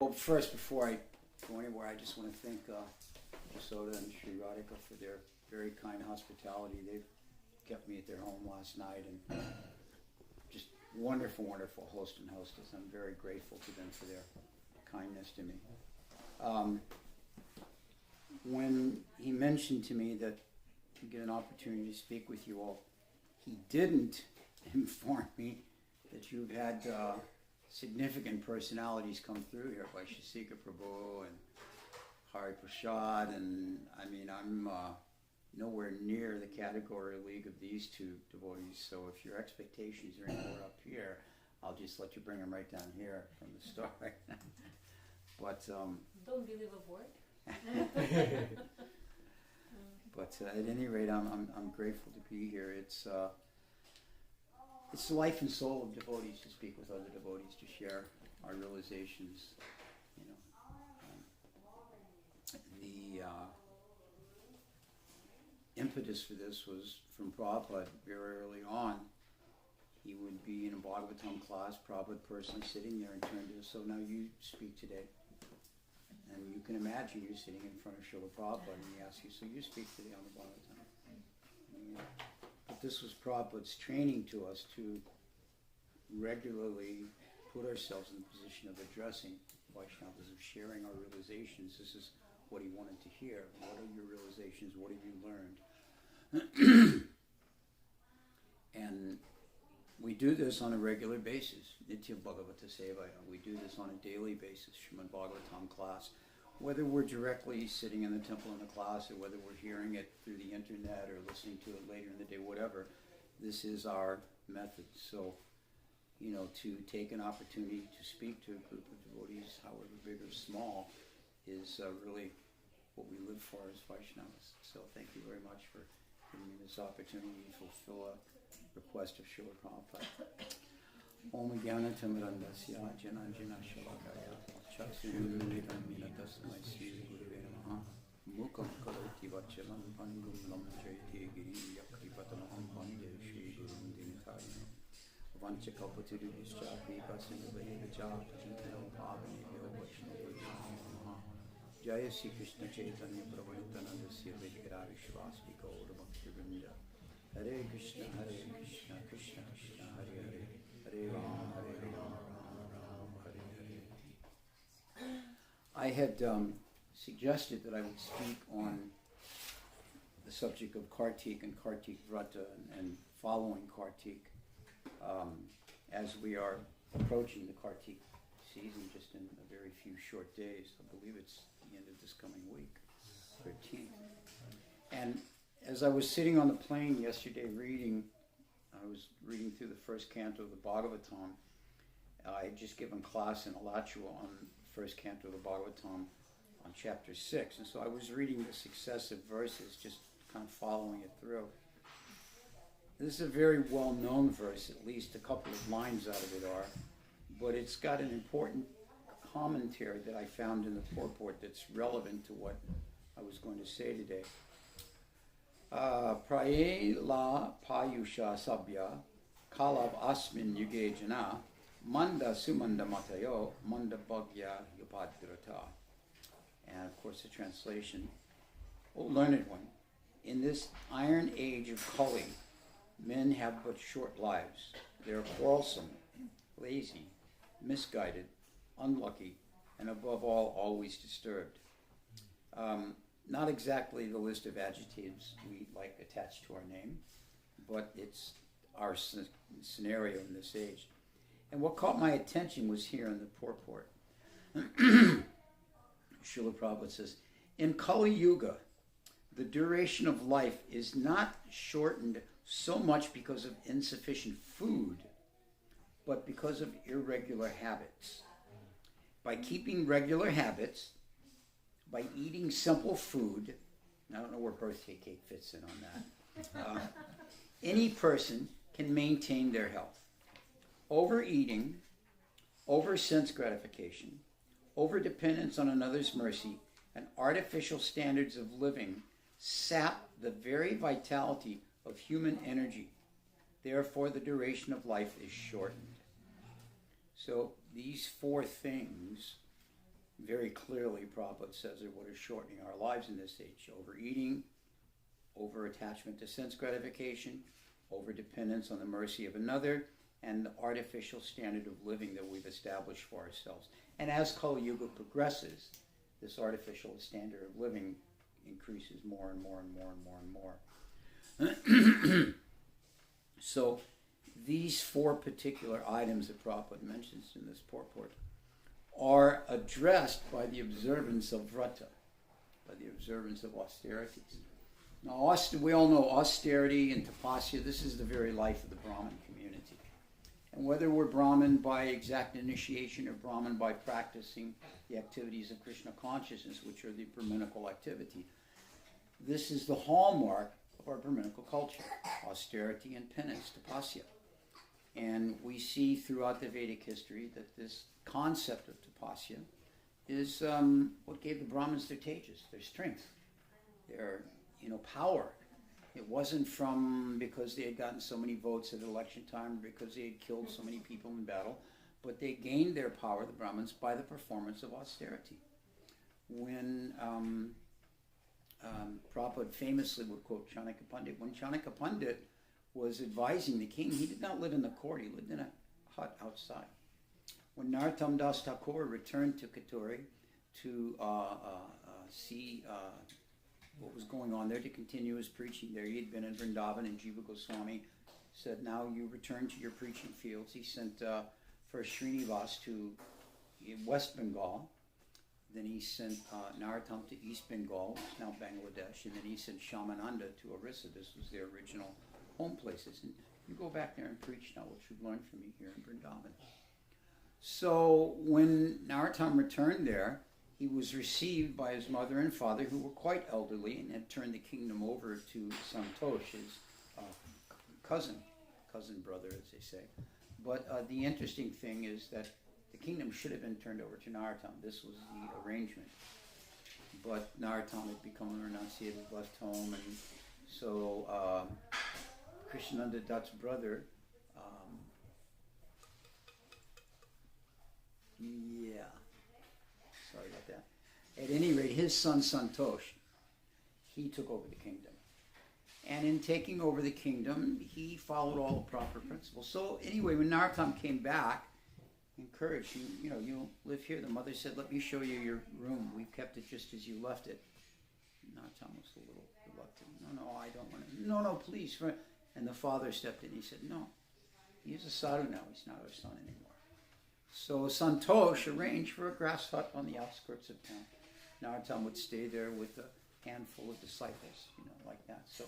Well, first, before I go anywhere, I just want to thank Soda and Sri Radhika for their very kind hospitality. They've kept me at their home last night, and just wonderful, wonderful host and hostess. I'm very grateful to them for their kindness to me. When he mentioned to me that to get an opportunity to speak with you all, he didn't inform me that you've had significant personalities come through here, like Shasika Prabhu and Hari Prasad, and I mean, I'm nowhere near the category league of these two devotees, so if your expectations are anywhere up here, I'll just let you bring them right down here from the start. But don't believe a word. But at any rate, I'm grateful to be here. It's the life and soul of devotees to speak with other devotees, to share our realizations. You know, the impetus for this was from Prabhupada very early on. He would be in a Bhagavatam class, Prabhupada personally sitting there and turned to us, so now you speak today. And you can imagine you sitting in front of Srila Prabhupada and he asks you, so you speak today on the Bhagavatam. But this was Prabhupada's training to us to regularly put ourselves in the position of addressing Vaishnavas, of sharing our realizations. This is what he wanted to hear. What are your realizations? What have you learned? And we do this on a regular basis. Nitya Bhagavata Sevaya. We do this on a daily basis, Srimad Bhagavatam class. Whether we're directly sitting in the temple in the class or whether we're hearing it through the internet or listening to it later in the day, whatever, this is our method. So, you know, to take an opportunity to speak to a group of devotees, however big or small, is really what we live for as Vaishnavas. So thank you very much for giving me this opportunity to fulfill a request of Srila Prabhupada. Om Jnanatamrandasya Jananjana Shalakaya Chakshunamritam Minatasmai Sri Gurave Namaha Mukam Karoti Vachalam Pangum Lam Jayate Giri Yakripatamaham Pandya Shri Gurum Dinitayana Vanchakalpatirubhischa Kripasinubhayevacha Patintayo Bhavanebhyo Vaishnavaya Jaya Sri Krishna Chaitanya Prabhu Nityanandasya Vedikara Vishvasvi Gaura Bhaktivinoda Hare Krishna, Krishna Krishna, Hare Hare, Hare Rama, Rama, Hare Hare. I had suggested that I would speak on the subject of Kartik and Kartik Vrata and following Kartik as we are approaching the Kartik season just in a very few short days. I believe it's the end of this coming week, 13th. And as I was sitting on the plane yesterday I was reading through the first canto of the Bhagavatam. I had just given class in Alachua on the first canto of the Bhagavatam on chapter 6. And so I was reading the successive verses, just kind of following it through. This is a very well-known verse, at least a couple of lines out of it are, but it's got an important commentary that I found in the purport that's relevant to what I was going to say today. Praye la payusha sabya kalav asmin yuge jana manda sumanda matayo manda bhagya yupadrata. And of course the translation, oh learned one, in this iron age of Kali, men have but short lives. They are quarrelsome, lazy, misguided, unlucky, and above all, always disturbed. Not exactly the list of adjectives we like attached to our name, but it's our scenario in this age. And what caught my attention was here in the purport. Srila Prabhupada says, in Kali Yuga, the duration of life is not shortened so much because of insufficient food, but because of irregular habits. By keeping regular habits, by eating simple food, I don't know where birthday cake fits in on that, any person can maintain their health. Overeating, over sense gratification, over dependence on another's mercy, and artificial standards of living sap the very vitality of human energy. Therefore, the duration of life is shortened. So these four things very clearly, Prabhupada says that what is shortening our lives in this age: overeating, over-attachment to sense gratification, over-dependence on the mercy of another, and the artificial standard of living that we've established for ourselves. And as Kali Yuga progresses, this artificial standard of living increases more and more and more and more and more. So these four particular items that Prabhupada mentions in this purport are addressed by the observance of vrata, by the observance of austerities. Now, we all know austerity and tapasya, this is the very life of the Brahmin community. And whether we're Brahmin by exact initiation or Brahmin by practicing the activities of Krishna consciousness, which are the Brahminical activity, this is the hallmark of our Brahminical culture: austerity and penance, tapasya. And we see throughout the Vedic history that this concept of tapasya is what gave the Brahmins their tejas, their strength, their power. It wasn't because they had gotten so many votes at election time, or because they had killed so many people in battle, but they gained their power, the Brahmins, by the performance of austerity. When Prabhupada famously would quote Chanakya Pandit, when Chanakya Pandit was advising the king, he did not live in the court, he lived in a hut outside. When Narottam Das Thakur returned to Katuri to see what was going on there, to continue his preaching there. He had been in Vrindavan, and Jiva Goswami said, now you return to your preaching fields. He sent first Srinivas to West Bengal, then he sent Narottam to East Bengal, which is now Bangladesh, and then he sent Shamananda to Orissa. This was their original home places. And you go back there and preach now, which you've learned from me here in Vrindavan. So when Narottam returned there, he was received by his mother and father, who were quite elderly and had turned the kingdom over to Santosh, his cousin brother, as they say. But the interesting thing is that the kingdom should have been turned over to Narottam. This was the arrangement. But Narottam had become a renunciate, had left home, and so Krishnananda Dutt's brother, sorry about that. At any rate, his son Santosh, he took over the kingdom. And in taking over the kingdom, he followed all the proper principles. So anyway, when Narottam came back, encouraged, you live here. The mother said, let me show you your room. We've kept it just as you left it. Narottam was a little reluctant. No, I don't want to. No, please. And the father stepped in. He said, no, he's a sadhu now. He's not our son anymore. So Santosh arranged for a grass hut on the outskirts of town. Narottam would stay there with a handful of disciples, like that. So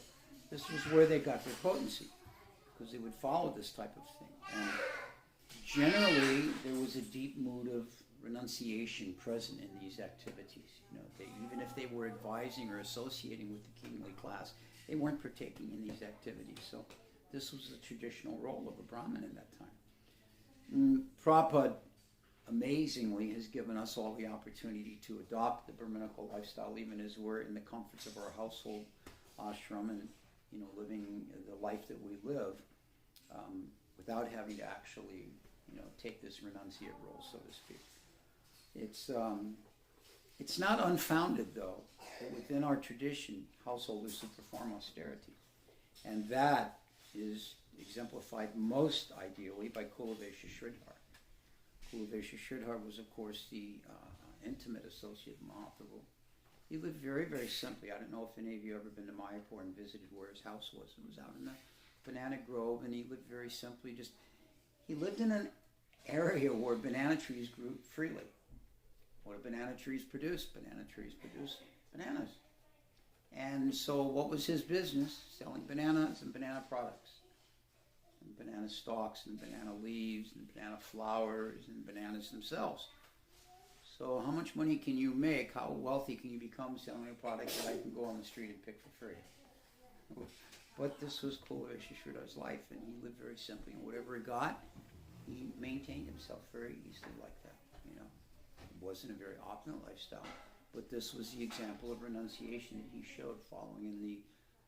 this was where they got their potency, because they would follow this type of thing. And generally, there was a deep mood of renunciation present in these activities. Even if they were advising or associating with the kingly class, they weren't partaking in these activities. So this was the traditional role of a Brahmin in that time. Prabhupada, amazingly, has given us all the opportunity to adopt the Brahminical lifestyle, even as we're in the comforts of our household ashram and living the life that we live, without having to actually take this renunciate role, so to speak. It's not unfounded, though, that within our tradition, householders who perform austerity, and that is exemplified most ideally by Kulavesha Sridhar. Kulavesha Sridhar was, of course, the intimate associate of Mahaprabhu. He lived very, very simply. I don't know if any of you have ever been to Mayapur and visited where his house was. It was out in the banana grove, and he lived very simply. He lived in an area where banana trees grew freely. What do banana trees produce? Banana trees produce bananas. And so what was his business? Selling bananas and banana products. And banana stalks and banana leaves and banana flowers and bananas themselves. So how much money can you make? How wealthy can you become selling a product that I can go on the street and pick for free? But this was Kulavesha Sridhar's life, and he lived very simply. And whatever he got, he maintained himself very easily like that. It wasn't a very opulent lifestyle, but this was the example of renunciation that he showed, following in the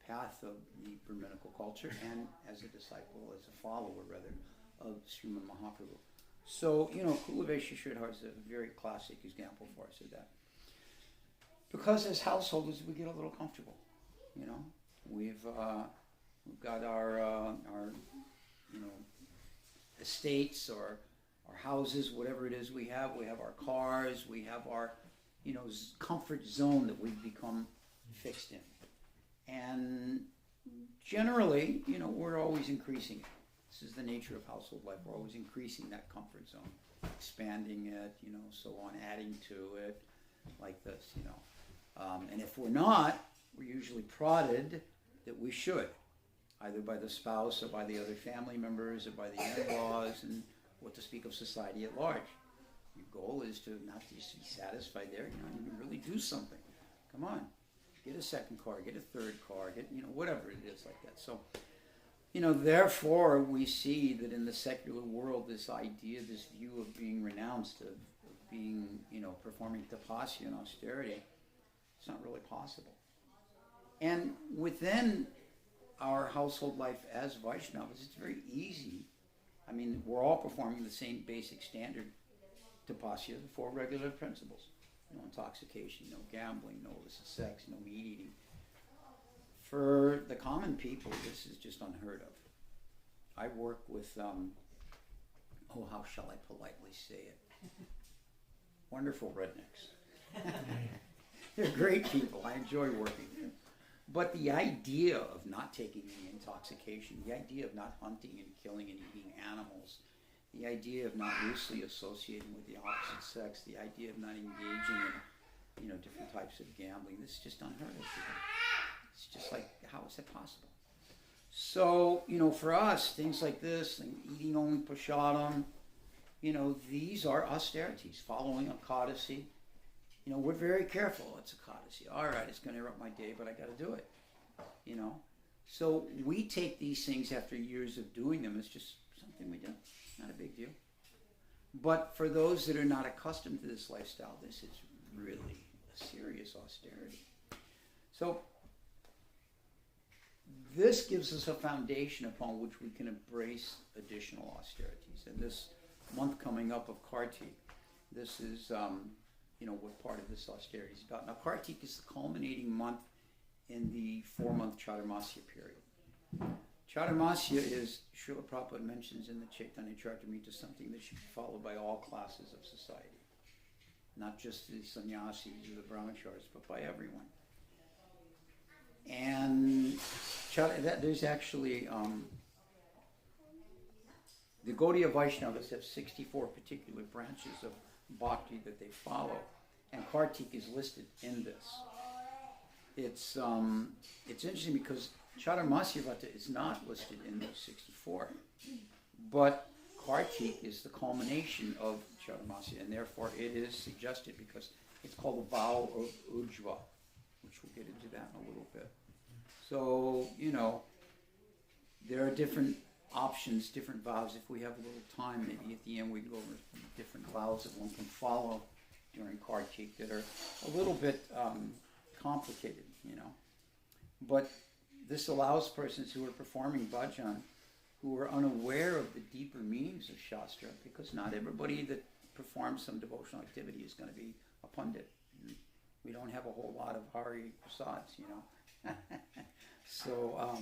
path of the Brahminical culture, and as a disciple, as a follower rather, of Srimad Mahaprabhu. So, Kulavesha Sridhar is a very classic example for us of that. Because as householders, we get a little comfortable. We've got our estates or our houses, whatever it is we have. We have our cars. We have our comfort zone that we've become fixed in. And generally, we're always increasing it. This is the nature of household life. We're always increasing that comfort zone, expanding it, so on, adding to it, like this, And if we're not, we're usually prodded that we should, either by the spouse or by the other family members or by the in-laws, and what to speak of society at large. Your goal is to not just be satisfied there, you really do something. Come on, get a second car, get a third car, get, whatever it is like that. So, therefore we see that in the secular world, this idea, this view of being renounced, of being, performing tapasya and austerity, it's not really possible. And within our household life as Vaishnavas, it's very easy. I mean, we're all performing the same basic standard tapasya, the 4 regular principles. No intoxication, no gambling, no illicit sex, no meat eating. For the common people, this is just unheard of. I work with, how shall I politely say it? Wonderful rednecks. They're great people. I enjoy working with them. But the idea of not taking any intoxication, the idea of not hunting and killing and eating animals, the idea of not loosely associating with the opposite sex, the idea of not engaging in, different types of gambling, this is just unheard of. It's just like, how is that possible? So, for us, things like this, and eating only prasadam, these are austerities, following a codicy. We're very careful. It's a codicy. All right, it's going to interrupt my day, but I got to do it. So we take these things after years of doing them. It's just something we do. Not a big deal. But for those that are not accustomed to this lifestyle, this is really a serious austerity. So this gives us a foundation upon which we can embrace additional austerities. And this month coming up of Kartik, this is, what part of this austerity is about. Now, Kartik is the culminating month in the 4-month Chaturmasya period. Chaturmasya is, Srila Prabhupada mentions in the Chaitanya Charitamrita, something that should be followed by all classes of society. Not just the sannyasis or the brahmacharis, but by everyone. And there's actually, the Gaudiya Vaishnavas have 64 particular branches of bhakti that they follow. And Kartik is listed in this. It's interesting because Chaturmasya Vrata is not listed in those 64. But Kartik is the culmination of Chaturmasya, and therefore it is suggested because it's called the vow of Ujjva, which we'll get into that in a little bit. So, there are different options, different vows. If we have a little time, maybe at the end we can go over different vows that one can follow during Kartik that are a little bit complicated, But this allows persons who are performing bhajan, who are unaware of the deeper meanings of Shastra, because not everybody that performs some devotional activity is going to be a pundit. We don't have a whole lot of Hari Prasads, So,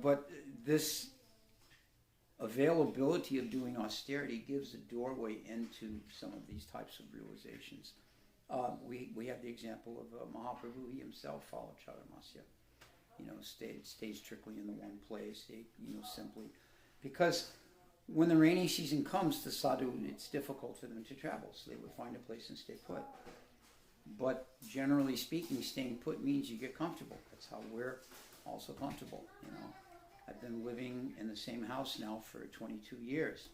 but this availability of doing austerity gives a doorway into some of these types of realizations. We have the example of Mahaprabhu. He himself followed Chaturmasya. Stayed strictly in the one place, stayed, simply. Because when the rainy season comes, the sadhu, it's difficult for them to travel, so they would find a place and stay put. But generally speaking, staying put means you get comfortable. That's how we're also comfortable, I've been living in the same house now for 22 years.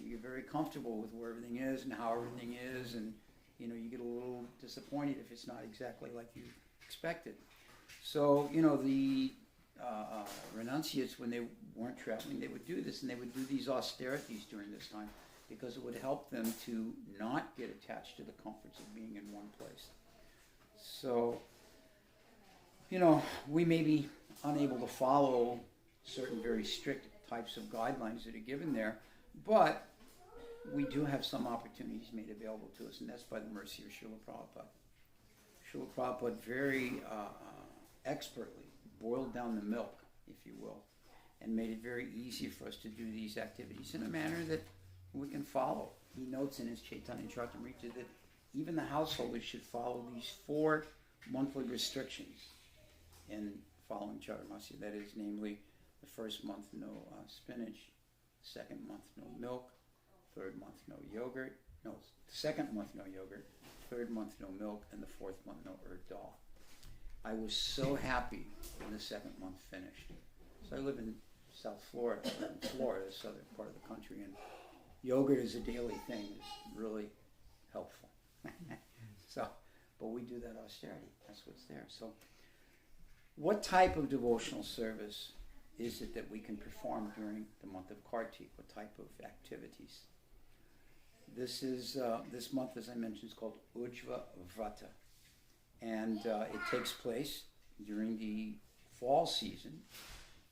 You get very comfortable with where everything is and how everything is, and you get a little disappointed if it's not exactly like you expected. So, the renunciates, when they weren't traveling, they would do this, and they would do these austerities during this time because it would help them to not get attached to the comforts of being in one place. So, we may be unable to follow certain very strict types of guidelines that are given there, But we do have some opportunities made available to us, and that's by the mercy of Srila Prabhupada. Srila Prabhupada very expertly boiled down the milk, if you will, and made it very easy for us to do these activities in a manner that we can follow. He notes in his Chaitanya Charitamrita that even the householders should follow these 4 monthly restrictions in following Chaturmasya. That is, namely, the first month no spinach, second month no milk, third month no yogurt, no, second month no yogurt, third month no milk, and the fourth month no urd dal. I was so happy when the second month finished. So I live in South Florida, the southern part of the country, and yogurt as a daily thing is really helpful. But we do that austerity. That's what's there. So what type of devotional service is it that we can perform during the month of Kartik? What type of activities? This month, as I mentioned, is called Ujva Vrata. And it takes place during the fall season.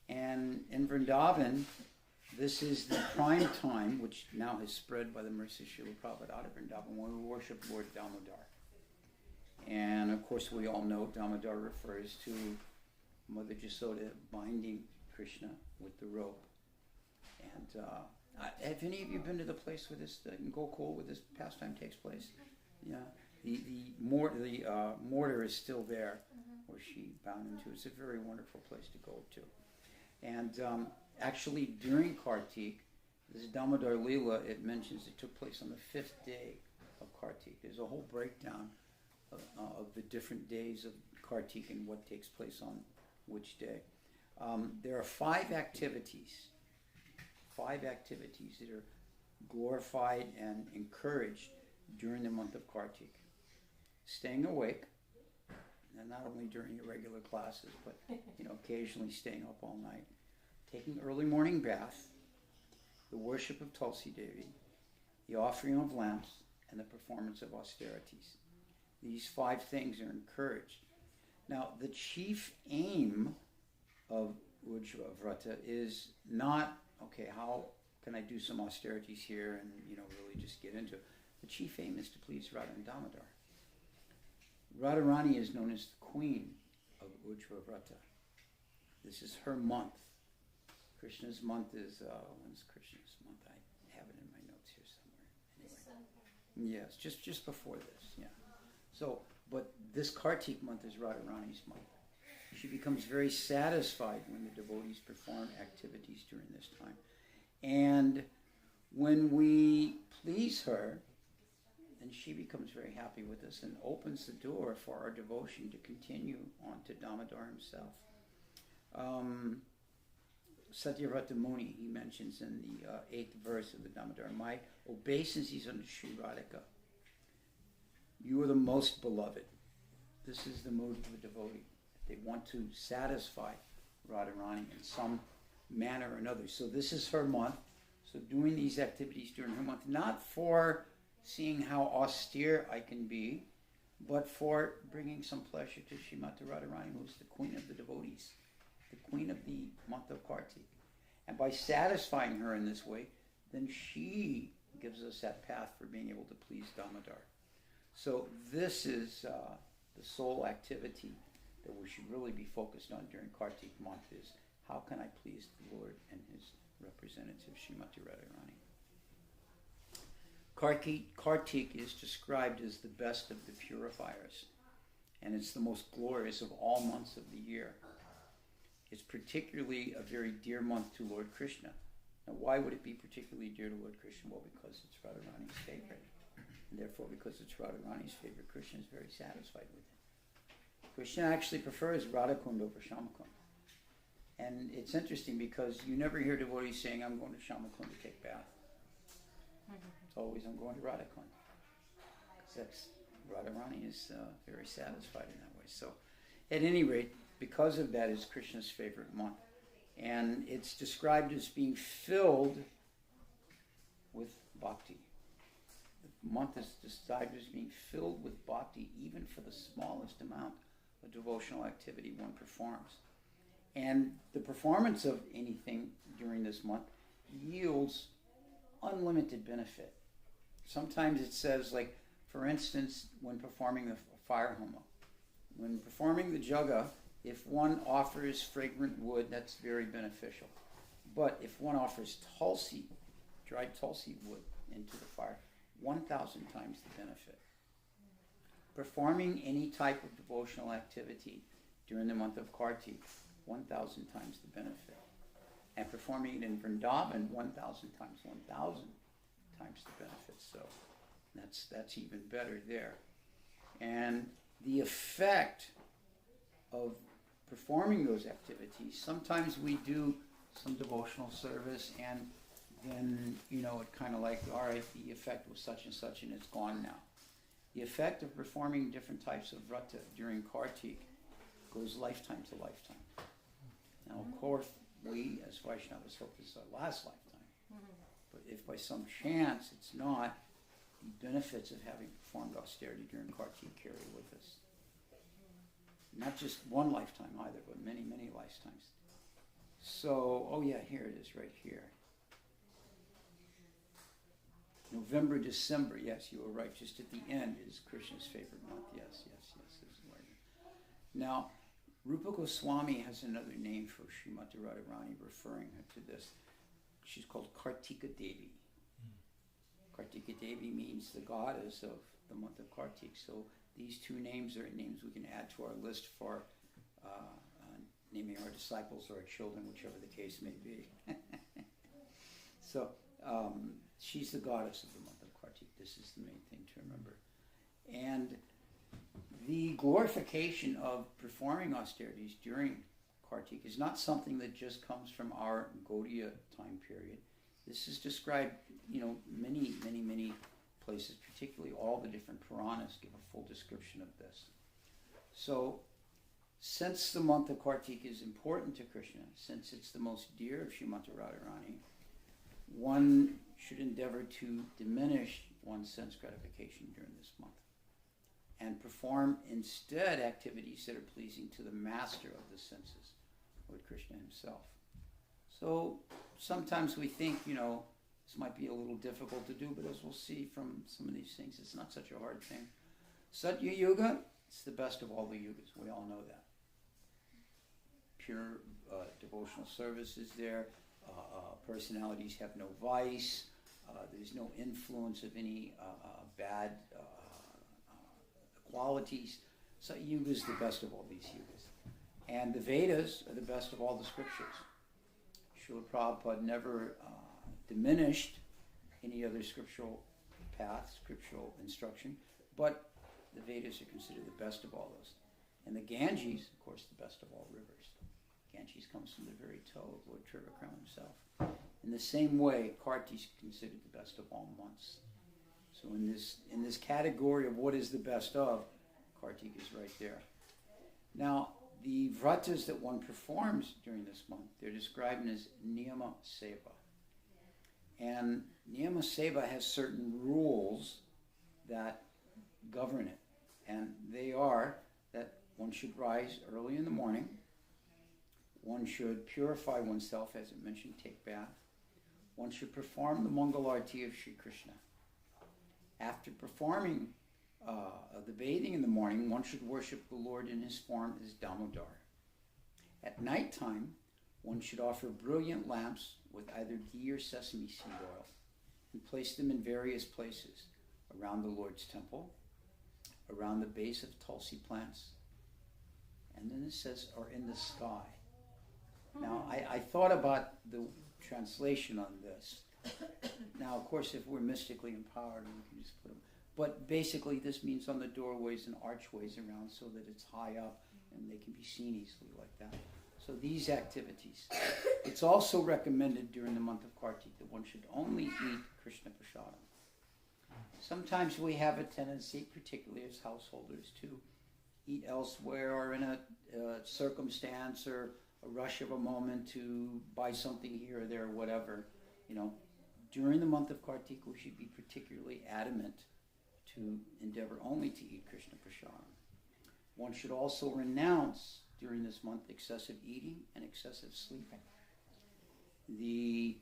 And in Vrindavan, this is the prime time, which now has spread by the mercy of Srila Prabhupada out of Vrindavan, when we worship Lord Damodar. And of course, we all know Damodar refers to Mother Jasoda binding Krishna with the rope. And have any of you been to the place where this, in Gokul, where this pastime takes place? Yeah. The mortar is still there, where she bound into. It's a very wonderful place to go to. And actually, during Kartik, this Damodar Leela, it mentions it took place on the 5th day of Kartik. There's a whole breakdown of the different days of Kartik and what takes place on which day. There are 5 activities that are glorified and encouraged during the month of Kartik. Staying awake, and not only during your regular classes, but occasionally staying up all night. Taking early morning bath, the worship of Tulsi Devi, the offering of lamps, and the performance of austerities. These 5 things are encouraged. Now, the chief aim of Ujva Vrata is not, okay, how can I do some austerities here and, really just get into it. The chief aim is to please Radha and Damodar. Radharani is known as the queen of Ujva Vrata. This is her month. Krishna's month is, when's Krishna's month? I have it in my notes here somewhere. Anyway. Yes, just before this, yeah. So, but this Kartik month is Radharani's month. She becomes very satisfied when the devotees perform activities during this time. And when we please her, then she becomes very happy with us and opens the door for our devotion to continue on to Damodar himself. Satyavrata Muni, he mentions in the 8th verse of the Damodar, my obeisances unto Sri Radhika. You are the most beloved. This is the mood of the devotee. They want to satisfy Radharani in some manner or another. So this is her month. So doing these activities during her month, not for seeing how austere I can be, but for bringing some pleasure to Srimati Radharani, who's the queen of the devotees, the queen of the month of Kartik. And by satisfying her in this way, then she gives us that path for being able to please Damodar. So this is the sole activity that we should really be focused on during Kartik month is how can I please the Lord and his representative, Srimati Radharani. Kartik is described as the best of the purifiers, and it's the most glorious of all months of the year. It's particularly a very dear month to Lord Krishna. Now, why would it be particularly dear to Lord Krishna? Well, because it's Radharani's favorite. And therefore, because it's Radharani's favorite, Krishna is very satisfied with it. Krishna actually prefers Radhakund over Shamakund. And it's interesting because you never hear devotees saying, I'm going to Shamakund to take bath. It's always, I'm going to Radhakund. Because Radharani is very satisfied in that way. So, at any rate, because of that, is Krishna's favorite month. And it's described as being filled with bhakti. The month is described as being filled with bhakti, even for the smallest amount of devotional activity one performs. And the performance of anything during this month yields unlimited benefit. Sometimes it says, like, for instance, when performing the fire homa, when performing the jaga, if one offers fragrant wood, that's very beneficial. But if one offers tulsi, dried tulsi wood into the fire, 1,000 times the benefit. Performing any type of devotional activity during the month of Kartik, 1,000 times the benefit. And performing it in Vrindavan, 1,000 times 1,000 times the benefit. So that's even better there. And the effect of performing those activities, sometimes we do some devotional service and then, it kind of like, all right, the effect was such and such and it's gone now. The effect of performing different types of vrata during Kartik goes lifetime to lifetime. Now, of course, we as Vaishnavas hope this is our last lifetime. But if by some chance it's not, the benefits of having performed austerity during Kartik carry with us. Not just one lifetime either, but many, many lifetimes. So, here it is right here. November, December, yes, you were right. Just at the end is Krishna's favorite month. Yes. Now, Rupa Goswami has another name for Srimati Radharani, referring her to this. She's called Kartika Devi. Kartika Devi means the goddess of the month of Kartik. So these two names are names we can add to our list for naming our disciples or our children, whichever the case may be. So she's the goddess of the month of Kartik. This is the main thing to remember. And the glorification of performing austerities during Kartik is not something that just comes from our Gaudiya time period. This is described, many, many, many places, particularly all the different Puranas give a full description of this. So, since the month of Kartik is important to Krishna, since it's the most dear of Srimati Radharani, one should endeavor to diminish one's sense gratification during this month and perform instead activities that are pleasing to the master of the senses, Lord Krishna himself. So sometimes we think, this might be a little difficult to do, but as we'll see from some of these things, it's not such a hard thing. Satya Yuga, it's the best of all the yugas. We all know that. Pure devotional service is there. Personalities have no vice. There's no influence of any bad qualities. So Yuga is the best of all these yugas. And the Vedas are the best of all the scriptures. Srila Prabhupada never diminished any other scriptural path, scriptural instruction, but the Vedas are considered the best of all those. And the Ganges, of course, the best of all rivers. Ganges comes from the very toe of Lord Trivikram himself. In the same way, Kartik is considered the best of all months. So in this category of what is the best of, Kartik is right there. Now, the vratas that one performs during this month, they're described as niyama seva. And niyama seva has certain rules that govern it. And they are that one should rise early in the morning. One should purify oneself, as it mentioned, take bath. One should perform the Mangalarti of Sri Krishna. After performing the bathing in the morning, one should worship the Lord in his form as Damodar. At nighttime, one should offer brilliant lamps with either ghee or sesame seed oil and place them in various places around the Lord's temple, around the base of tulsi plants, and then it says, or in the sky. Now, I thought about the translation on this. Now, of course, if we're mystically empowered, we can just put them. But basically, this means on the doorways and archways around so that it's high up and they can be seen easily like that. So these activities. It's also recommended during the month of Kartik that one should only eat Krishna Prasadam. Sometimes we have a tendency, particularly as householders, to eat elsewhere or in a circumstance or a rush of a moment to buy something here or there or whatever. During the month of Kartik, we should be particularly adamant to endeavor only to eat Krishna Prasadam. One should also renounce during this month excessive eating and excessive sleeping. The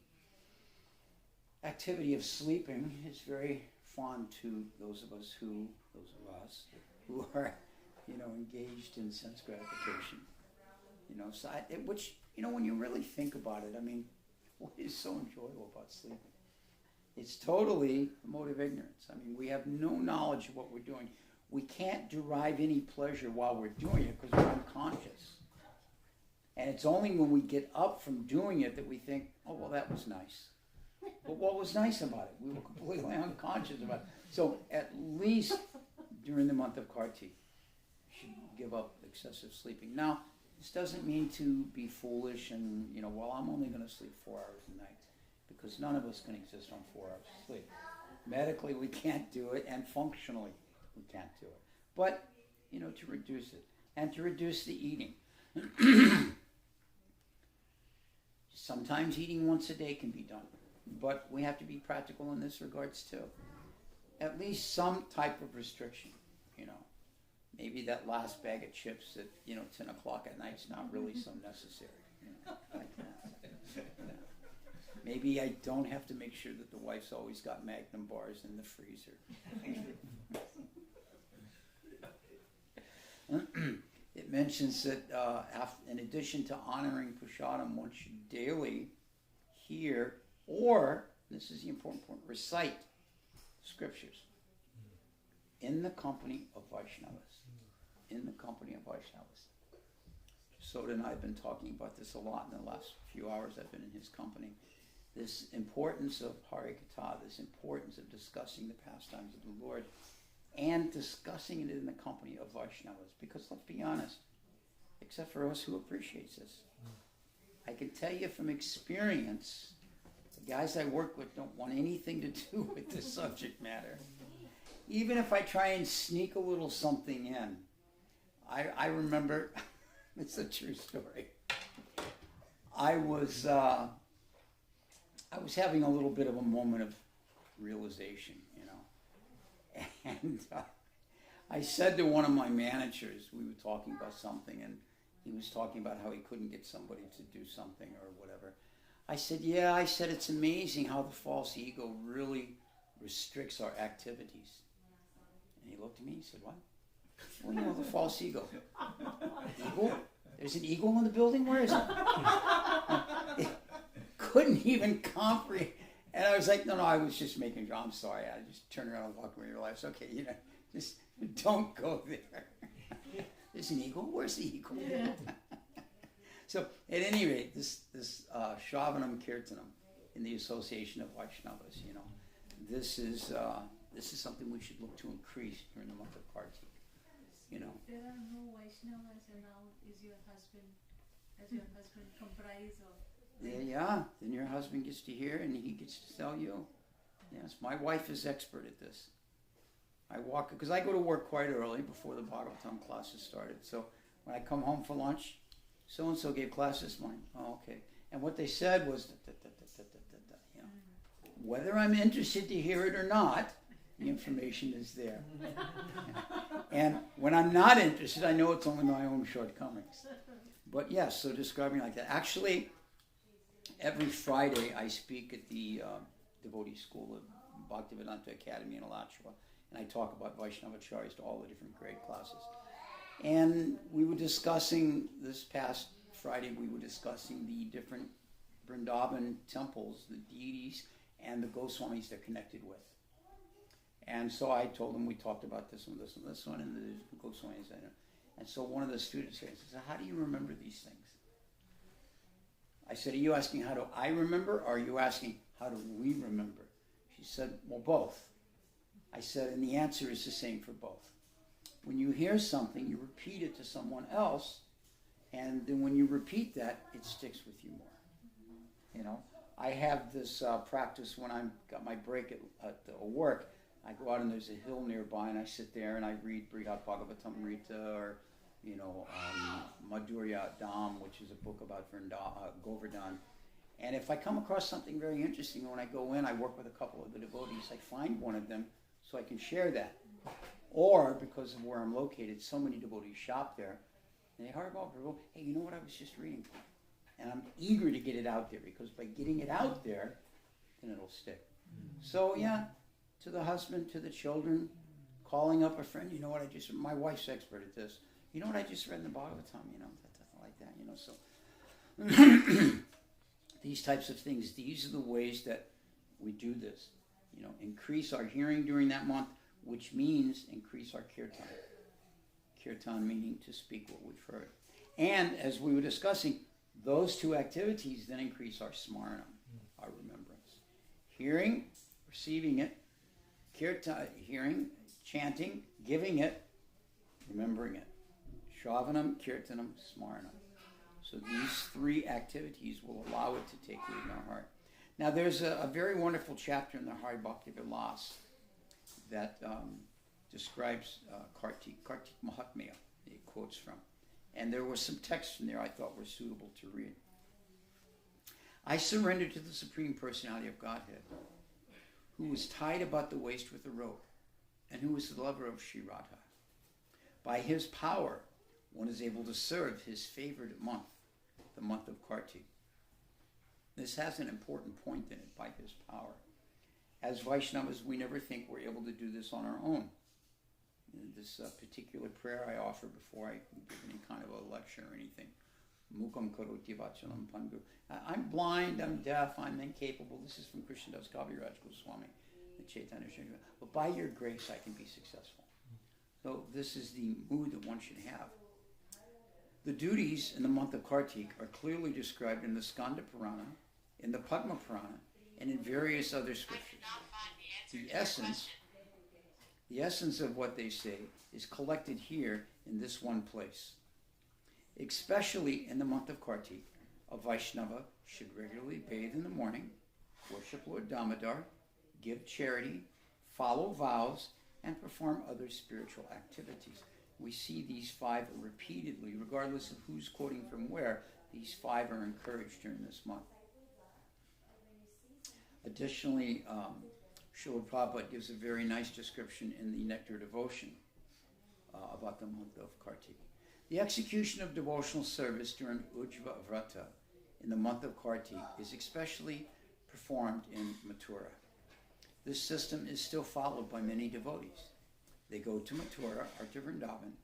activity of sleeping is very fond to those of us who are, engaged in sense gratification. So which, when you really think about it, I mean, what is so enjoyable about sleeping? It's totally a mode of ignorance. I mean, we have no knowledge of what we're doing. We can't derive any pleasure while we're doing it because we're unconscious. And it's only when we get up from doing it that we think, oh, well, that was nice. But what was nice about it? We were completely unconscious about it. So at least during the month of Kartika, you should give up excessive sleeping. Now, this doesn't mean to be foolish and, well, I'm only going to sleep 4 hours a night, because none of us can exist on 4 hours of sleep. Medically, we can't do it, and functionally, we can't do it. But, to reduce it, and to reduce the eating. Sometimes eating once a day can be done, but we have to be practical in this regards too. At least some type of restriction, Maybe that last bag of chips at, 10 o'clock at night is not really so necessary. Like that. Maybe I don't have to make sure that the wife's always got Magnum bars in the freezer. It mentions that in addition to honoring Prasadam, one should daily hear, or, this is the important point, recite scriptures in the company of Vaishnavas. In the company of Vaishnavas. Soda and I have been talking about this a lot in the last few hours I've been in his company. This importance of Harikatha, this importance of discussing the pastimes of the Lord, and discussing it in the company of Vaishnavas. Because let's be honest, except for us who appreciates this, I can tell you from experience, the guys I work with don't want anything to do with this subject matter. Even if I try and sneak a little something in, I remember, it's a true story. I was having a little bit of a moment of realization, and I said to one of my managers, we were talking about something, and he was talking about how he couldn't get somebody to do something or whatever. I said, it's amazing how the false ego really restricts our activities. And he looked at me and said, what? Well, the false ego. Eagle? There's an eagle in the building? Where is it? It couldn't even comprehend. And I was like, no, I was just making sure. I'm sorry. I just turned around and walked away and realized, okay, just don't go there. There's an eagle? Where's the eagle? Yeah. So, at any rate, this Shravanam Kirtanam in the association of Vaishnavas, this is something we should look to increase during the month of Kartika. There are no Vaishnavas, and now is your husband comprised of? Yeah. Then your husband gets to hear, and he gets to tell you. Yes, my wife is expert at this. Because I go to work quite early before the Bhagavatam classes started. So when I come home for lunch, so-and-so gave class this morning. Oh, okay. And what they said was, whether I'm interested to hear it or not, the information is there. And when I'm not interested, I know it's only my own shortcomings. But yes, so describing like that. Actually, every Friday I speak at the devotee school of Bhaktivedanta Academy in Alachua, and I talk about Vaishnavacharyas to all the different grade classes. And we were discussing, this past Friday, the different Vrindavan temples, the deities, and the Goswamis they're connected with. And so I told them we talked about this one, and the Goswamis. And so one of the students said, how do you remember these things? I said, are you asking how do I remember, or are you asking how do we remember? She said, well, both. I said, and the answer is the same for both. When you hear something, you repeat it to someone else, and then when you repeat that, it sticks with you more. I have this practice when I've got my break at work. I go out and there's a hill nearby, and I sit there and I read Brihat Bhagavatamrita or, Madhurya Dham, which is a book about Govardhan. And if I come across something very interesting, when I go in, I work with a couple of the devotees. I find one of them so I can share that. Or, because of where I'm located, so many devotees shop there. And they heard about Prabhu, hey, you know what I was just reading? And I'm eager to get it out there, because by getting it out there, then it'll stick. So yeah, to the husband, to the children, calling up a friend. You know what I just? My wife's expert at this. You know what I just read in the Bhagavatam? You know, like that. You know, so these types of things. These are the ways that we do this. You know, increase our hearing during that month, which means increase our kirtan. Kirtan meaning to speak what we've heard. And as we were discussing, those two activities then increase our smarna, our remembrance. Hearing, receiving it, kirtan, hearing, chanting, giving it, remembering it. Shravanam, kirtanam, smarna. So these three activities will allow it to take root in our heart. Now there's a very wonderful chapter in the Hari Bhakti Vilas that describes Kartik Mahatmya, it quotes from. And there were some texts in there I thought were suitable to read. I surrender to the Supreme Personality of Godhead, who was tied about the waist with a rope, and who is the lover of Sri Radha. By his power, one is able to serve his favored month, the month of Kartik. This has an important point in it, by his power. As Vaishnavas, we never think we're able to do this on our own. This particular prayer I offer before I give any kind of a lecture or anything. Mukam karoti vachalam pangu. I'm blind, I'm deaf, I'm incapable. This is from Krishnadas Kaviraj Goswami, the Chaitanya Shrina. But by your grace I can be successful. So this is the mood that one should have. The duties in the month of Kartik are clearly described in the Skanda Purana, in the Padma Purana, and in various other scriptures. The essence of what they say is collected here in this one place. Especially in the month of Kartik, a Vaishnava should regularly bathe in the morning, worship Lord Damodar, give charity, follow vows, and perform other spiritual activities. We see these five repeatedly, regardless of who's quoting from where. These five are encouraged during this month. Additionally, Srila Prabhupada gives a very nice description in the Nectar Devotion about the month of Kartik. The execution of devotional service during Ujva Vrata in the month of Kartik is especially performed in Mathura. This system is still followed by many devotees. They go to Mathura or to Vrindavan,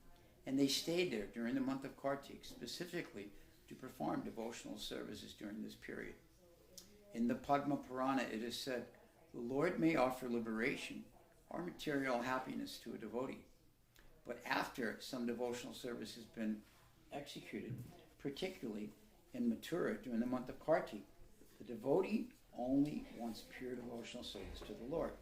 and they stay there during the month of Kartik, specifically to perform devotional services during this period. In the Padma Purana, it is said, the Lord may offer liberation or material happiness to a devotee, but after some devotional service has been executed, particularly in Mathura during the month of Kartik, the devotee only wants pure devotional service to the Lord.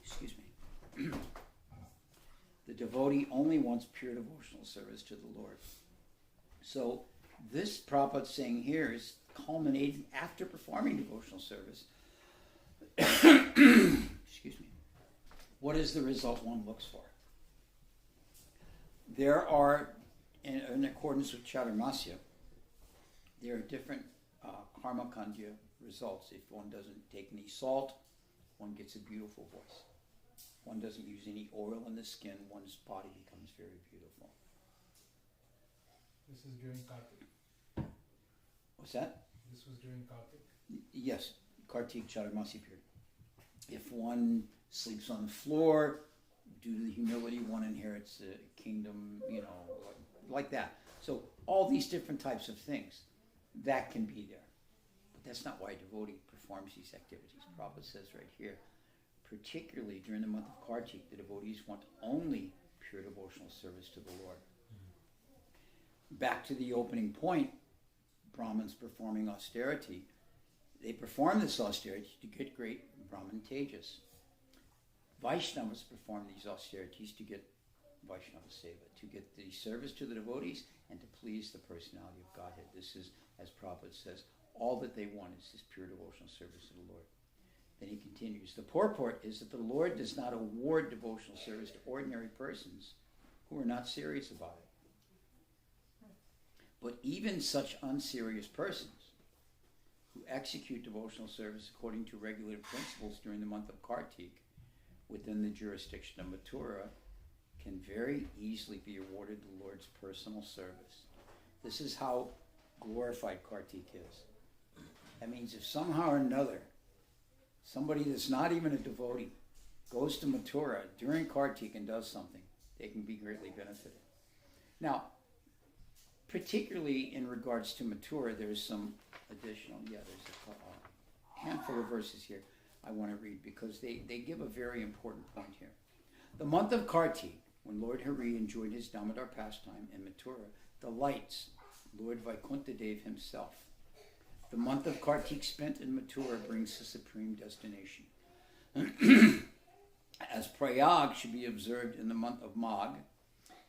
Excuse me. The devotee only wants pure devotional service to the Lord. So this Prabhupada saying here is culminating after performing devotional service. Excuse me. What is the result one looks for? There are, in accordance with Chaturmasya, there are different karma kandya results. If one doesn't take any salt, one gets a beautiful voice. One doesn't use any oil in the skin, one's body becomes very beautiful. This is during Kartik. What's that? This was during Kartik? Yes, Kartik Chaturmasya period. If one sleeps on the floor, due to the humility, one inherits the kingdom, like that. So all these different types of things, that can be there. But that's not why a devotee performs these activities. Prabhupada says right here, particularly during the month of Kartik, the devotees want only pure devotional service to the Lord. Back to the opening point, Brahmins performing austerity, they perform this austerity to get great Brahman tejas. Vaishnavas perform these austerities to get Vaishnava seva, to get the service to the devotees and to please the personality of Godhead. This is, as Prabhupada says, all that they want is this pure devotional service to the Lord. Then he continues, the purport is that the Lord does not award devotional service to ordinary persons who are not serious about it. But even such unserious persons who execute devotional service according to regulative principles during the month of Kartik within the jurisdiction of Mathura can very easily be awarded the Lord's personal service. This is how glorified Kartika is. That means if somehow or another, somebody that's not even a devotee goes to Mathura during Kartika and does something, they can be greatly benefited. Now, particularly in regards to Mathura, there's some additional, there's a handful of verses here I want to read because they give a very important point here. The month of Kartik, when Lord Hari enjoyed his Damodar pastime in Mathura, delights Lord Vaikunthadev himself. The month of Kartik spent in Mathura brings the supreme destination. As Prayag should be observed in the month of Magh,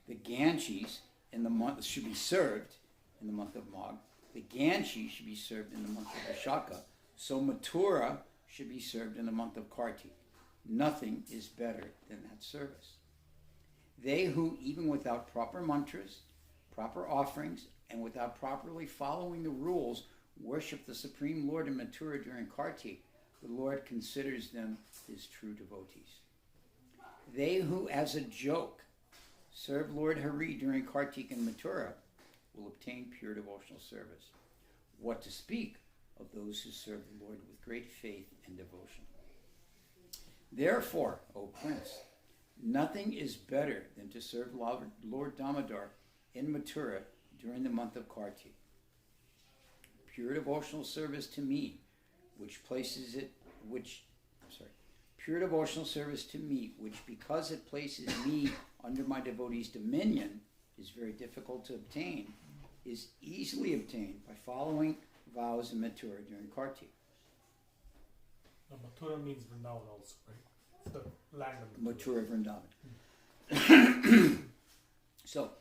the Ganges in the month should be served in the month of Magh. The Ganges should be served in the month of Vishaka. So Mathura should be served in the month of Kartik. Nothing is better than that service. They who, even without proper mantras, proper offerings, and without properly following the rules, worship the Supreme Lord in Mathura during Kartik, the Lord considers them his true devotees. They who, as a joke, serve Lord Hari during Kartik in Mathura will obtain pure devotional service. What to speak of those who serve the Lord with great faith and devotion. Therefore, O Prince, nothing is better than to serve Lord Damodar in Mathura during the month of Kartik. Pure devotional service to me, pure devotional service to me, which because it places me under my devotee's dominion, is very difficult to obtain, is easily obtained by following vows in Mathura during Kartik. Now, Mathura means Vrindavan also, right? It's the land of Mathura Vrindavan. So,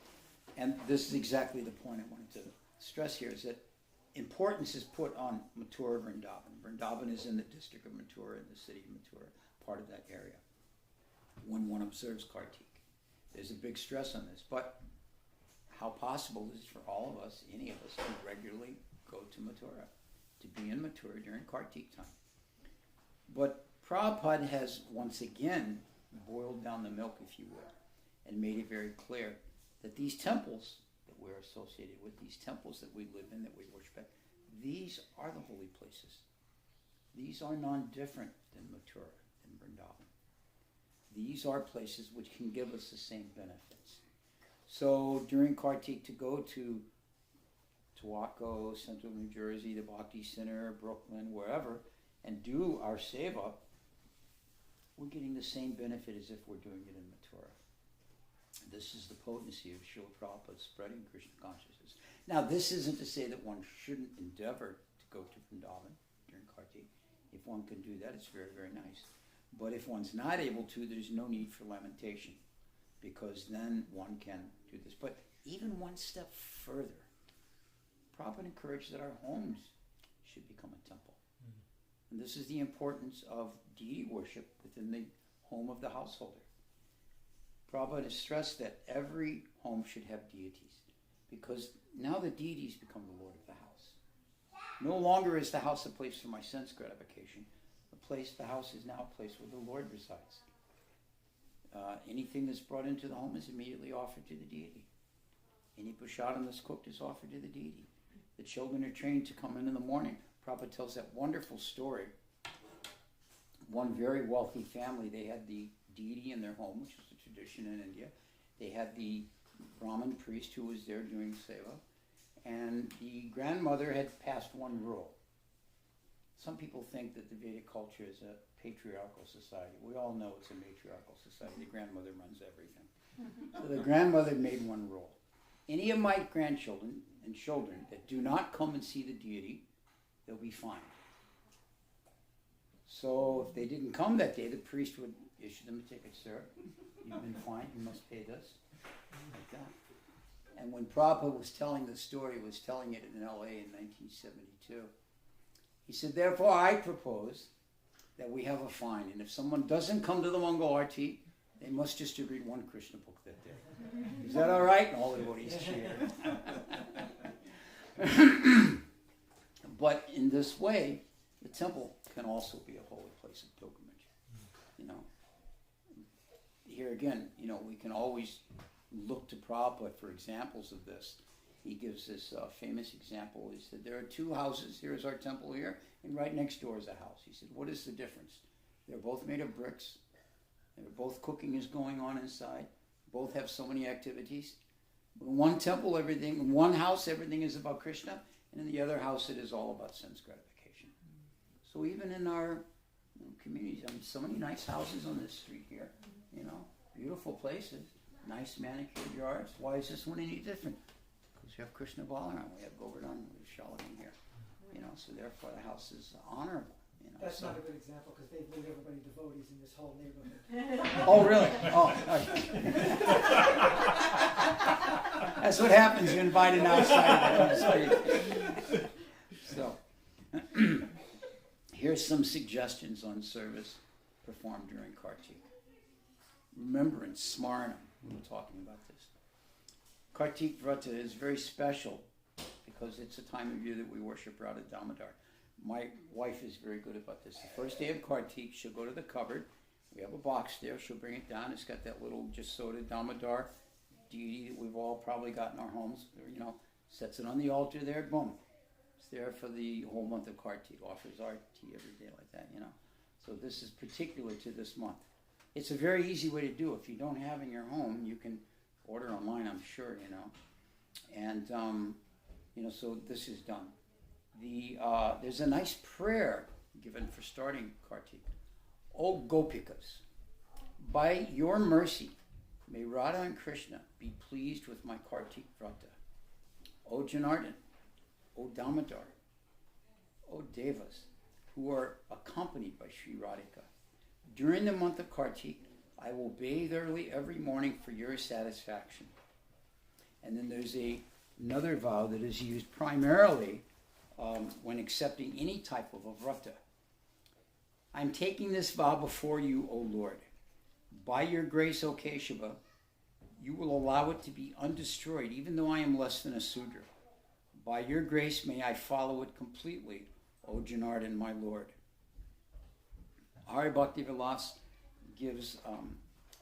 and this is exactly the point I wanted to stress here, is that importance is put on Mathura Vrindavan. Vrindavan is in the district of Mathura, in the city of Mathura, part of that area, when one observes Kartik. There's a big stress on this, but how possible is it for all of us, any of us, to regularly go to Mathura, to be in Mathura during Kartik time? But Prabhupada has once again boiled down the milk, if you will, and made it very clear that these temples that we're associated with, these temples that we live in, that we worship at, these are the holy places. These are non-different than Mathura and Vrindavan. These are places which can give us the same benefits. So during Kartik, to go to Tuaco, Central New Jersey, the Bhakti Center, Brooklyn, wherever, and do our seva, we're getting the same benefit as if we're doing it in Mathura. This is the potency of Srila Prabhupada spreading Krishna consciousness. Now, this isn't to say that one shouldn't endeavor to go to Vrindavan during Kartik. If one can do that, it's very, very nice. But if one's not able to, there's no need for lamentation, because then one can do this. But even one step further, Prabhupada encouraged that our homes should become a temple. Mm-hmm. And this is the importance of deity worship within the home of the householder. Prabhupada has stressed that every home should have deities, because now the deities become the Lord of the house. No longer is the house a place for my sense gratification. The house is now a place where the Lord resides. Anything that's brought into the home is immediately offered to the deity. Any prasadam that's cooked is offered to the deity. The children are trained to come in the morning. Prabhupada tells that wonderful story. One very wealthy family, they had the deity in their home, which was a tradition in India. They had the Brahmin priest who was there doing seva, and the grandmother had passed one rule. Some people think that the Vedic culture is a patriarchal society. We all know it's a matriarchal society. The grandmother runs everything. So the grandmother made one rule. Any of my grandchildren and children that do not come and see the deity, they'll be fined. So if they didn't come that day, the priest would issue them a ticket. Sir, you've been fined, you must pay this. Like that. And when Prabhupada was telling the story, was telling it in LA in 1972, he said, therefore I propose that we have a fine, and if someone doesn't come to the Mongol Arti, they must distribute one Krishna book that day. Is that all right? And all the devotees cheered. But in this way, the temple can also be a holy place of pilgrimage. You know, here again, we can always look to Prabhupada for examples of this. He gives this famous example. He said, there are two houses. Here's our temple here, and right next door is a house. He said, what is the difference? They're both made of bricks. They're both cooking is going on inside. Both have so many activities. In one temple, in one house, everything is about Krishna, and in the other house, it is all about sense gratification. So even in our communities, so many nice houses on this street here, beautiful places, nice manicured yards. Why is this one any different? Because we have Krishna Balaram, we have Govardhan, we have Shaladin here, so therefore the house is honorable. That's not a good example because they've made everybody devotees in this whole neighborhood. Oh, really? Oh, that's what happens. You're invited outside of the street. So, here's some suggestions on service performed during Kartik. Remembrance, Smarna. We were talking about this. Kartik Vrata is very special because it's a time of year that we worship Radha Damodar. My wife is very good about this. The first day of Kartik, she'll go to the cupboard. We have a box there. She'll bring it down. It's got that little Jasoda Damodar deity that we've all probably got in our homes. Sets it on the altar there. Boom. It's there for the whole month of Kartik. Offers arti every day like that, So this is particular to this month. It's a very easy way to do it. If you don't have in your home, you can order online, I'm sure, And, so this is done. There's a nice prayer given for starting Kartik. O Gopikas, by your mercy, may Radha and Krishna be pleased with my Kartik Vrata. O Janardhan, O Damodar, O Devas, who are accompanied by Sri Radhika. During the month of Kartik, I will bathe early every morning for your satisfaction. And then there's another vow that is used primarily when accepting any type of a vrata. I'm taking this vow before you, O Lord. By your grace, O Keshava, you will allow it to be undestroyed, even though I am less than a Sudra. By your grace, may I follow it completely, O Janardhan, my Lord. Hari Bhakti Vilas gives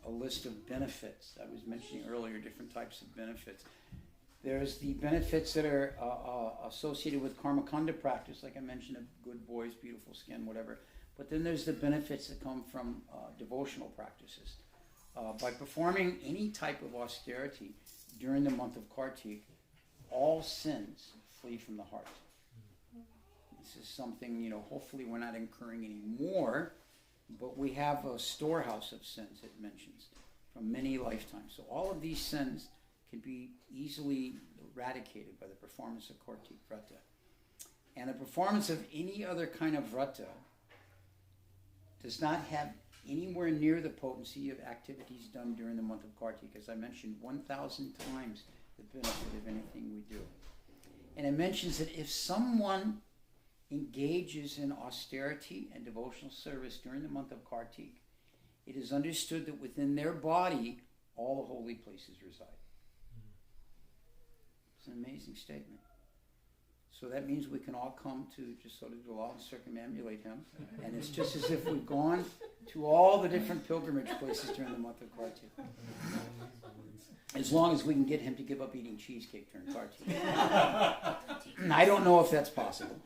a list of benefits. I was mentioning earlier different types of benefits. There's the benefits that are associated with karmakanda practice, like I mentioned, of good voice, beautiful skin, whatever. But then there's the benefits that come from devotional practices. By performing any type of austerity during the month of Kartik, all sins flee from the heart. This is something, hopefully we're not incurring any more, but we have a storehouse of sins, it mentions, from many lifetimes. So all of these sins can be easily eradicated by the performance of Kartik Vrata. And the performance of any other kind of Vrata does not have anywhere near the potency of activities done during the month of Kartik. As I mentioned, 1,000 times the benefit of anything we do. And it mentions that if someone engages in austerity and devotional service during the month of Kartik, it is understood that within their body all the holy places reside. It's an amazing statement. So that means we can all come to just sort of Dalal and circumambulate him. And it's just as if we've gone to all the different pilgrimage places during the month of Kartik. As long as we can get him to give up eating cheesecake during Kartik. I don't know if that's possible.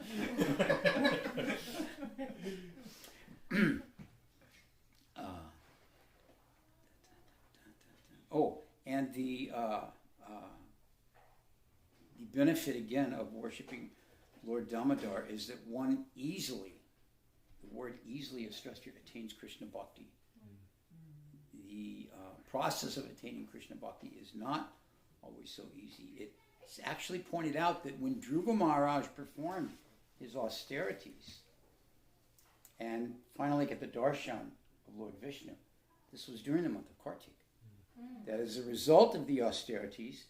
And the benefit again of worshiping Lord Damodar is that one easily, the word easily is stressed here, attains Krishna Bhakti. The process of attaining Krishna Bhakti is not always so easy. It's actually pointed out that when Dhruva Maharaj performed his austerities and finally got the darshan of Lord Vishnu, this was during the month of Kartik. That as a result of the austerities,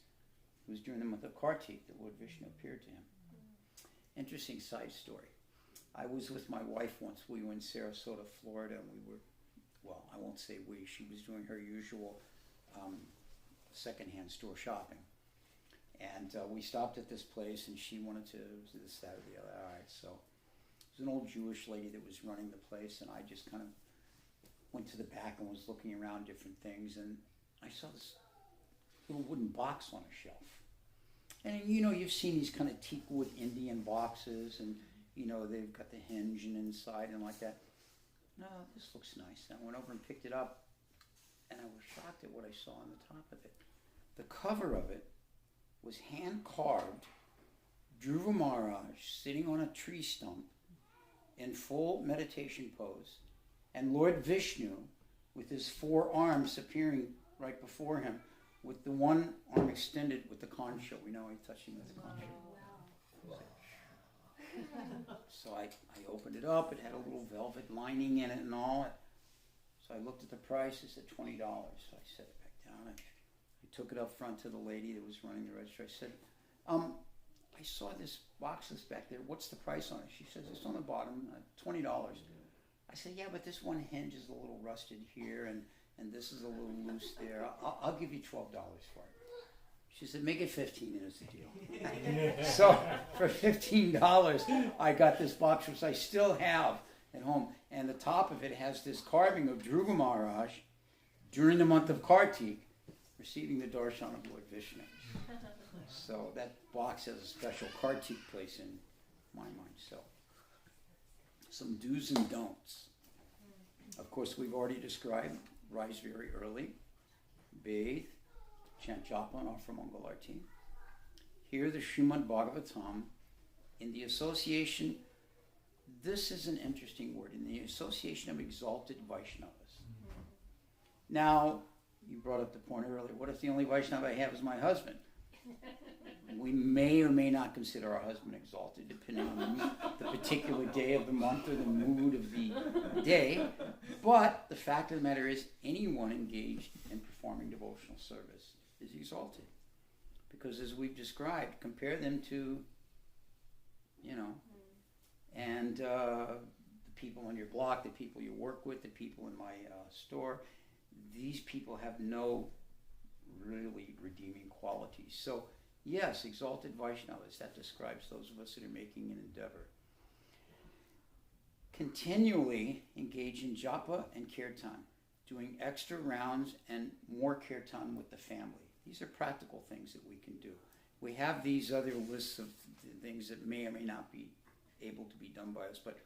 it was during the month of Kartik that Lord Vishnu appeared to him. Interesting side story. I was with my wife once. We were in Sarasota, Florida, and we were, well, I won't say we, she was doing her usual secondhand store shopping. And we stopped at this place, and she wanted to do this, that, or the other. All right, so it was an old Jewish lady that was running the place, and I just kind of went to the back and was looking around different things, and I saw this little wooden box on a shelf. And you've seen these kind of teak wood Indian boxes, and they've got the hinge and inside and like that. No, this looks nice. I went over and picked it up, and I was shocked at what I saw on the top of it. The cover of it was hand carved Dhruva Maharaj sitting on a tree stump in full meditation pose, and Lord Vishnu with his 4 arms appearing right before him, with the one arm extended with the conch shell. We know he's touching with the conch shell. So I opened it up. It had a little velvet lining in it and all. So I looked at the price. It said $20. So I set it back down. I took it up front to the lady that was running the register. I said, I saw this boxes back there. What's the price on it? She says, it's on the bottom, $20. I said, yeah, but this one hinge is a little rusted here, and this is a little loose there. I'll give you $12 for it. She said, make it $15 and it's a deal. So for $15, I got this box, which I still have at home. And the top of it has this carving of Dhruva Maharaj during the month of Kartik, receiving the darshan of Lord Vishnu. So that box has a special Kartik place in my mind. So some do's and don'ts. Of course, we've already described rise very early, bathe, chant japa and offer Mangal Arti. Hear the Srimad Bhagavatam in the association. This is an interesting word, in the association of exalted Vaishnavas. Now, you brought up the point earlier, what if the only Vaishnava I have is my husband? We may or may not consider our husband exalted, depending on the particular day of the month or the mood of the day. But the fact of the matter is, anyone engaged in performing devotional service is exalted. Because as we've described, compare them to, and the people on your block, the people you work with, the people in my store. These people have no really redeeming qualities. So, yes, exalted Vaishnavas, that describes those of us that are making an endeavor. Continually engage in japa and kirtan, doing extra rounds and more kirtan with the family. These are practical things that we can do. We have these other lists of things that may or may not be able to be done by us, but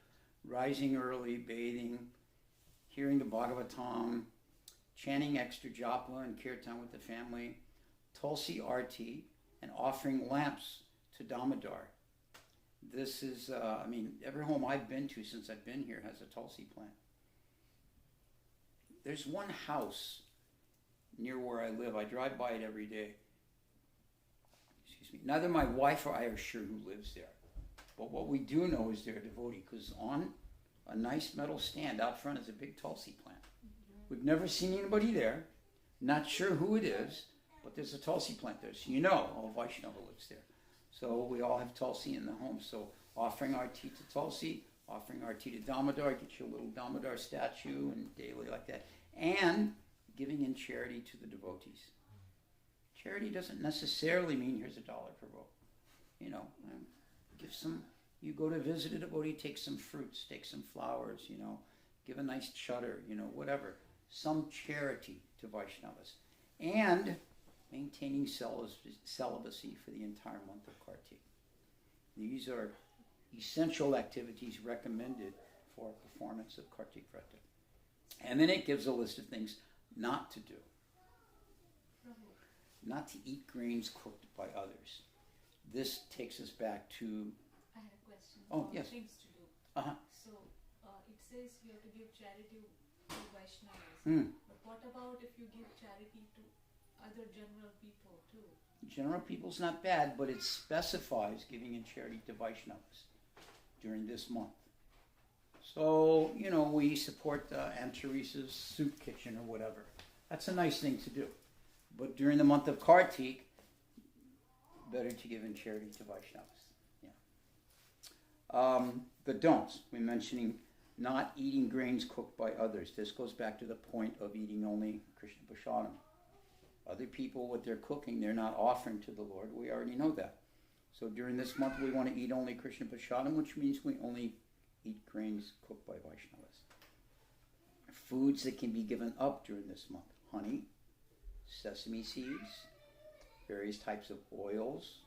rising early, bathing, hearing the Bhagavatam, chanting extra japa and kirtan with the family, tulsi arti, and offering lamps to Damodar. This is, every home I've been to since I've been here has a tulsi plant. There's one house near where I live. I drive by it every day. Excuse me. Neither my wife or I are sure who lives there. But what we do know is they're a devotee, because on a nice metal stand out front is a big tulsi plant. We've never seen anybody there. Not sure who it is, but there's a tulsi plant there. So all Vaishnava lives there. So we all have tulsi in the home. So offering our tea to tulsi, offering our tea to Damodar, get you a little Damodar statue and daily like that. And giving in charity to the devotees. Charity doesn't necessarily mean here's $1 per row. Give some, you go to visit a devotee, take some fruits, take some flowers, give a nice chutter, whatever. Some charity to Vaishnavas. And maintaining celibacy for the entire month of Kartik. These are essential activities recommended for performance of Kartik Vrata. And then it gives a list of things not to do. Not to eat grains cooked by others. This takes us back to... I have a question. Oh, yes. Things to do. Uh-huh. So, it says you have to give charity to Vaishnavas. But what about if you give charity to other general people too? General people's not bad, but it specifies giving in charity to Vaishnavas during this month. So, we support Aunt Teresa's soup kitchen or whatever. That's a nice thing to do. But during the month of Kartik, better to give in charity to Vaishnavas. Yeah. The don'ts. We're mentioning not eating grains cooked by others. This goes back to the point of eating only Krishna Prasadam. Other people, what they're cooking, they're not offering to the Lord. We already know that. So during this month, we want to eat only Krishna Prasadam, which means we only eat grains cooked by Vaishnavas. Foods that can be given up during this month: honey, sesame seeds, various types of oils,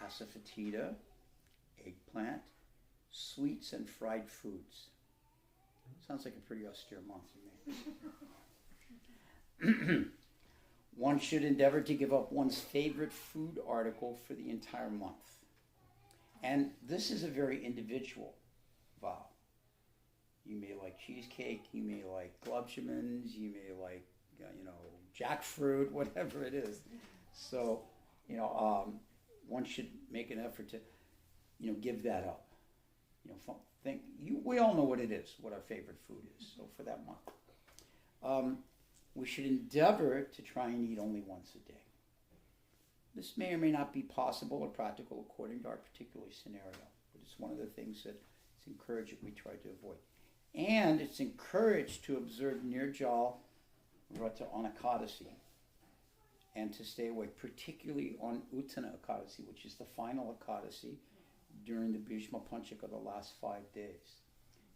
asafoetida, eggplant, sweets, and fried foods. Sounds like a pretty austere month to me. One should endeavor to give up one's favorite food article for the entire month. And this is a very individual vow. You may like cheesecake, you may like glubschemans, you may like, jackfruit, whatever it is. So, one should make an effort to, give that up. We all know what it is, what our favorite food is. So for that month, we should endeavor to try and eat only once a day. This may or may not be possible or practical according to our particular scenario, but it's one of the things that it's encouraged that we try to avoid. And it's encouraged to observe Nirjal Vrata on Ekadasi and to stay away, particularly on Uttana Ekadasi, which is the final Ekadasi during the Bhishma Panchaka, the last 5 days.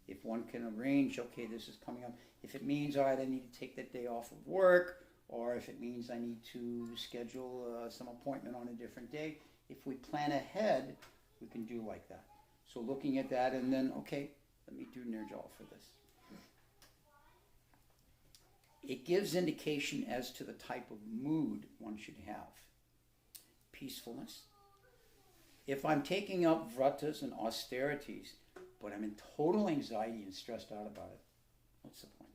If one can arrange, okay, this is coming up. If it means, all right, I need to take that day off of work, or if it means I need to schedule some appointment on a different day, if we plan ahead, we can do like that. So looking at that and then, okay, let me do Nirjal for this. It gives indication as to the type of mood one should have. Peacefulness. If I'm taking up vratas and austerities, but I'm in total anxiety and stressed out about it, what's the point?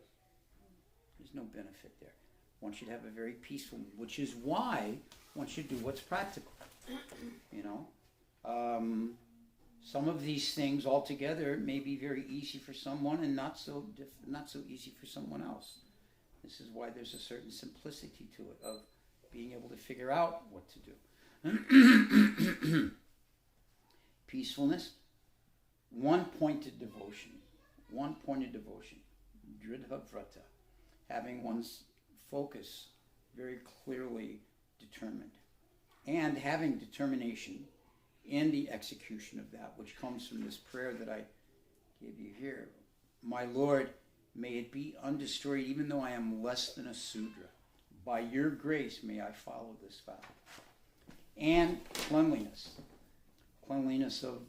There's no benefit there. One should have a very peaceful mood, which is why one should do what's practical. Some of these things altogether may be very easy for someone and not so easy for someone else. This is why there's a certain simplicity to it of being able to figure out what to do. Peacefulness, one-pointed devotion, Dridha Vrata, having one's focus very clearly determined, and having determination in the execution of that, which comes from this prayer that I gave you here. My Lord, may it be undestroyed even though I am less than a Sudra. By your grace may I follow this vow. And cleanliness of